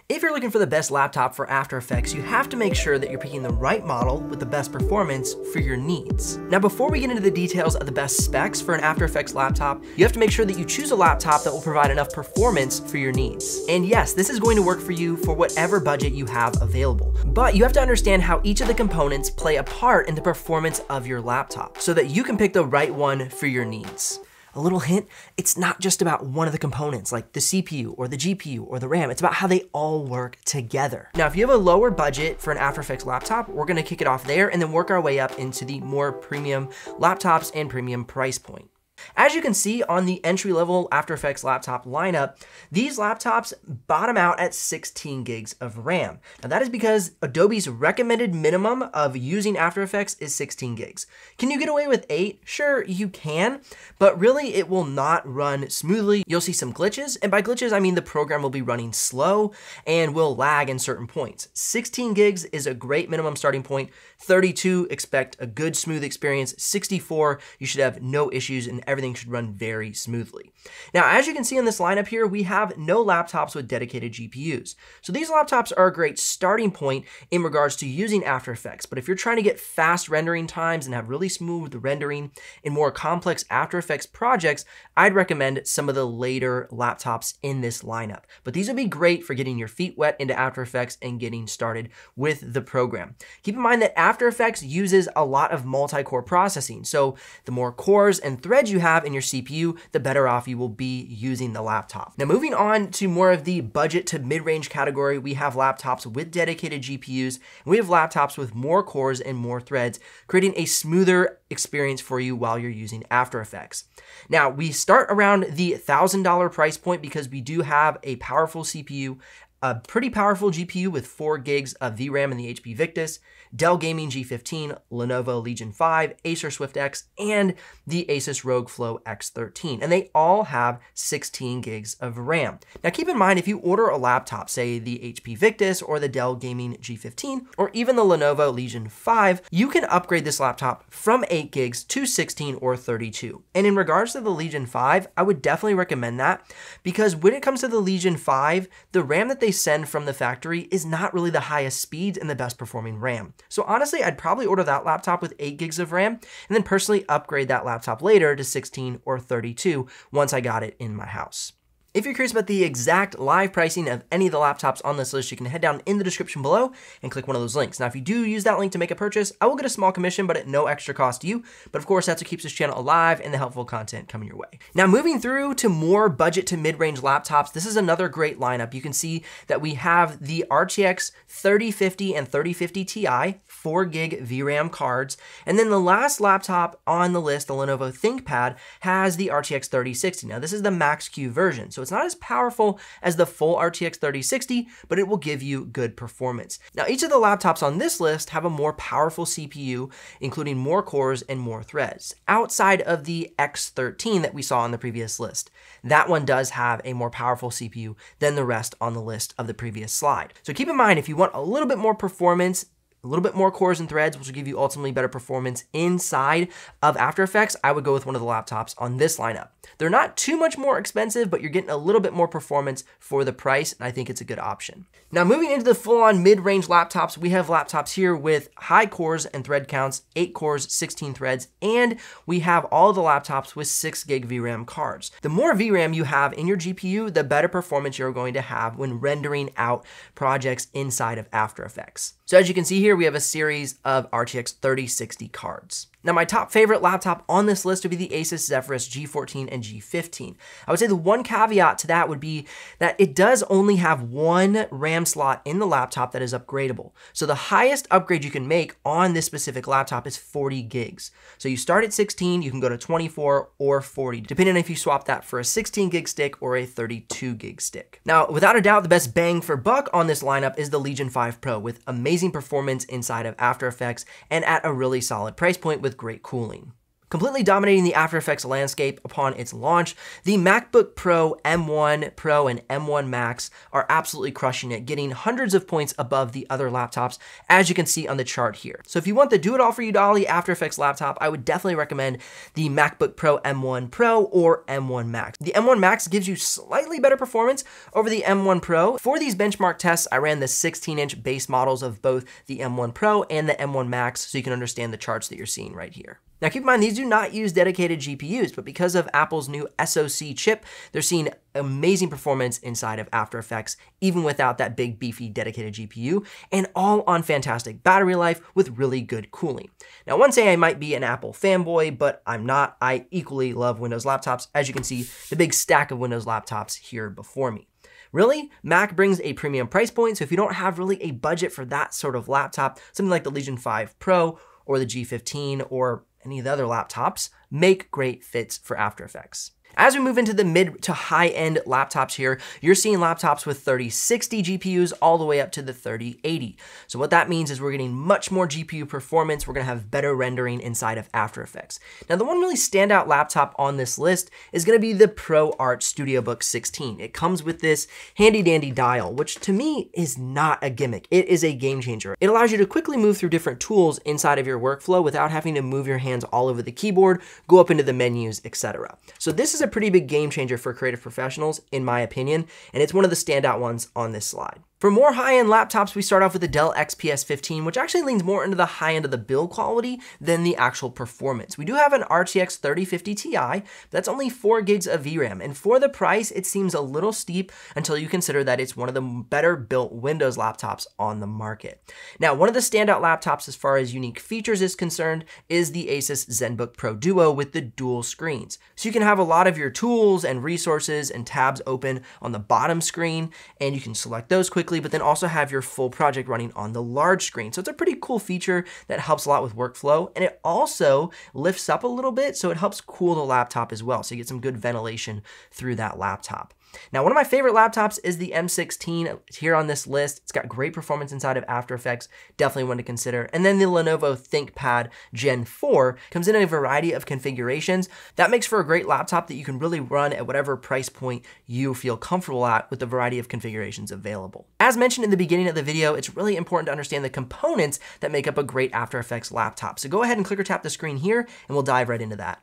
If you're looking for the best laptop for After Effects, you have to make sure that you're picking the right model with the best performance for your needs. Now, before we get into the details of the best specs for an After Effects laptop, you have to make sure that you choose a laptop that will provide enough performance for your needs. And yes, this is going to work for you for whatever budget you have available. But you have to understand how each of the components play a part in the performance of your laptop so that you can pick the right one for your needs. A little hint, it's not just about one of the components like the CPU or the GPU or the RAM, it's about how they all work together. Now, if you have a lower budget for an After Effects laptop, we're gonna kick it off there and then work our way up into the more premium laptops and premium price point. As you can see on the entry-level After Effects laptop lineup, these laptops bottom out at 16 gigs of RAM. Now that is because Adobe's recommended minimum of using After Effects is 16 gigs. Can you get away with 8? Sure, you can, but really it will not run smoothly. You'll see some glitches, and by glitches I mean the program will be running slow and will lag in certain points. 16 gigs is a great minimum starting point. 32, expect a good smooth experience. 64, you should have no issues and everything should run very smoothly. Now, as you can see in this lineup here, we have no laptops with dedicated GPUs. So these laptops are a great starting point in regards to using After Effects. But if you're trying to get fast rendering times and have really smooth rendering in more complex After Effects projects, I'd recommend some of the later laptops in this lineup. But these would be great for getting your feet wet into After Effects and getting started with the program. Keep in mind that After Effects uses a lot of multi-core processing. So the more cores and threads you have in your CPU, the better off you will be using the laptop. Now, moving on to more of the budget to mid-range category, we have laptops with dedicated GPUs, and we have laptops with more cores and more threads, creating a smoother experience for you while you're using After Effects. Now, we start around the $1,000 price point because we do have a powerful CPU, a pretty powerful GPU with 4 gigs of VRAM in the HP Victus, Dell Gaming G15, Lenovo Legion 5, Acer SwiftX, and the Asus ROG Flow X13. And they all have 16 gigs of RAM. Now keep in mind, if you order a laptop, say the HP Victus or the Dell Gaming G15, or even the Lenovo Legion 5, you can upgrade this laptop from 8 gigs to 16 or 32. And in regards to the Legion 5, I would definitely recommend that because when it comes to the Legion 5, the RAM that they send from the factory is not really the highest speeds and the best performing RAM. So honestly, I'd probably order that laptop with 8 gigs of RAM and then personally upgrade that laptop later to 16 or 32 once I got it in my house. If you're curious about the exact live pricing of any of the laptops on this list, you can head down in the description below and click one of those links. Now, if you do use that link to make a purchase, I will get a small commission, but at no extra cost to you. But of course, that's what keeps this channel alive and the helpful content coming your way. Now, moving through to more budget to mid-range laptops, this is another great lineup. You can see that we have the RTX 3050 and 3050 Ti, 4 gig VRAM cards. And then the last laptop on the list, the Lenovo ThinkPad, has the RTX 3060. Now, this is the Max-Q version. So it's not as powerful as the full RTX 3060, but it will give you good performance. Now, each of the laptops on this list have a more powerful CPU, including more cores and more threads, outside of the X13 that we saw on the previous list. That one does have a more powerful CPU than the rest on the list of the previous slide. So keep in mind, if you want a little bit more performance, a little bit more cores and threads, which will give you ultimately better performance inside of After Effects, I would go with one of the laptops on this lineup. They're not too much more expensive, but you're getting a little bit more performance for the price, and I think it's a good option. Now, moving into the full-on mid-range laptops, we have laptops here with high cores and thread counts, 8 cores, 16 threads, and we have all the laptops with 6 gig VRAM cards. The more VRAM you have in your GPU, the better performance you're going to have when rendering out projects inside of After Effects. So as you can see here, we have a series of RTX 3060 cards. Now, my top favorite laptop on this list would be the Asus Zephyrus G14 and G15. I would say the one caveat to that would be that it does only have one RAM slot in the laptop that is upgradable. So the highest upgrade you can make on this specific laptop is 40 gigs. So you start at 16, you can go to 24 or 40, depending on if you swap that for a 16 gig stick or a 32 gig stick. Now, without a doubt, the best bang for buck on this lineup is the Legion 5 Pro with amazing performance inside of After Effects and at a really solid price point with great cooling. Completely dominating the After Effects landscape upon its launch, the MacBook Pro M1 Pro and M1 Max are absolutely crushing it, getting hundreds of points above the other laptops, as you can see on the chart here. So if you want the do-it-all-for-you dolly After Effects laptop, I would definitely recommend the MacBook Pro M1 Pro or M1 Max. The M1 Max gives you slightly better performance over the M1 Pro. For these benchmark tests, I ran the 16-inch base models of both the M1 Pro and the M1 Max so you can understand the charts that you're seeing right here. Now keep in mind, these do not use dedicated GPUs, but because of Apple's new SoC chip, they're seeing amazing performance inside of After Effects, even without that big beefy dedicated GPU, and all on fantastic battery life with really good cooling. Now one say I might be an Apple fanboy, but I'm not. I equally love Windows laptops. As you can see, the big stack of Windows laptops here before me. Really, Mac brings a premium price point, so if you don't have really a budget for that sort of laptop, something like the Legion 5 Pro or the G15 or any of the other laptops, make great fits for After Effects. As we move into the mid to high-end laptops here, you're seeing laptops with 3060 GPUs all the way up to the 3080. So what that means is we're getting much more GPU performance. We're gonna have better rendering inside of After Effects. Now, the one really standout laptop on this list is gonna be the ProArt StudioBook 16. It comes with this handy-dandy dial, which to me is not a gimmick. It is a game changer. It allows you to quickly move through different tools inside of your workflow without having to move your hands all over the keyboard, go up into the menus, etc. So this is a pretty big game changer for creative professionals, in my opinion, and it's one of the standout ones on this slide. For more high-end laptops, we start off with the Dell XPS 15, which actually leans more into the high end of the build quality than the actual performance. We do have an RTX 3050 Ti, but that's only 4 gigs of VRAM, and for the price, it seems a little steep until you consider that it's one of the better built Windows laptops on the market. Now, one of the standout laptops as far as unique features is concerned is the Asus ZenBook Pro Duo with the dual screens. So you can have a lot of your tools and resources and tabs open on the bottom screen, and you can select those quickly, but then also have your full project running on the large screen. So it's a pretty cool feature that helps a lot with workflow, and it also lifts up a little bit, so it helps cool the laptop as well. So you get some good ventilation through that laptop. Now, one of my favorite laptops is the M16 here on this list. It's got great performance inside of After Effects, definitely one to consider. And then the Lenovo ThinkPad Gen 4 comes in a variety of configurations. That makes for a great laptop that you can really run at whatever price point you feel comfortable at with the variety of configurations available. As mentioned in the beginning of the video, it's really important to understand the components that make up a great After Effects laptop. So go ahead and click or tap the screen here, and we'll dive right into that.